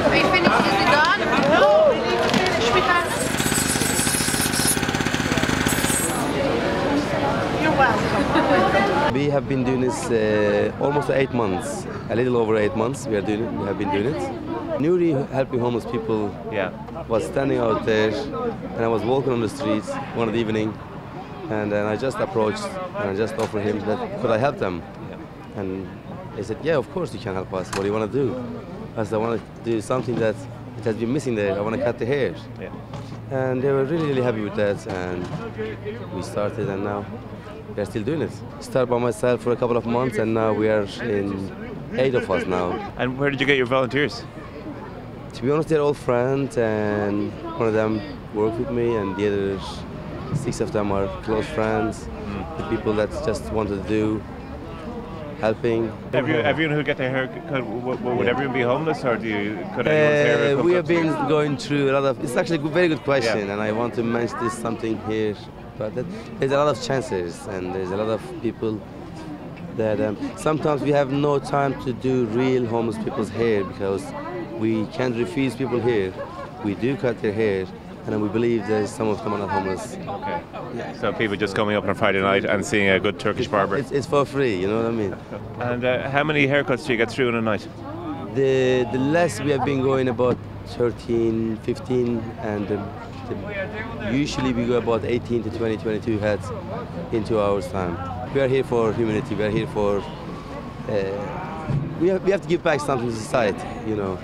Are you finished? Is it done? No, we need to finish with that. You're welcome. We have been doing this almost 8 months, a little over 8 months. We have been doing it. Nuri helping homeless people. Yeah. Was standing out there, and I was walking on the streets one of the evening, and then I just approached and I just offered him that could I help them, and he said, "Yeah, of course you can help us. What do you want to do?" I said, "I want to do something that it has been missing there. I want to cut the hair." Yeah. And they were really, really happy with that, and we started, and now we are still doing it. Started by myself for a couple of months, and now we are in 8 of us now. And where did you get your volunteers? To be honest, they're all friends, and one of them work with me, and the other 6 of them are close friends, the people that just wanted to do helping. Everyone who get their hair cut, would everyone be homeless, or could anyone's hair come We have cut? been going through a lot of. It's actually a very good question, and I want to mention this something here. But there's a lot of chances, and there's a lot of people that sometimes we have no time to do real homeless people's hair because we can't refuse people here. We do cut their hair, and we believe that some of them are not homeless. Okay. So people just coming up on a Friday night and seeing a good Turkish barber. It's for free, you know what I mean? And how many haircuts do you get through in a night? The less we have been going about 13, 15, and usually we go about 18 to 20, 22 heads in 2 hours time. We are here for humanity. We are here for. We have to give back something to society, you know.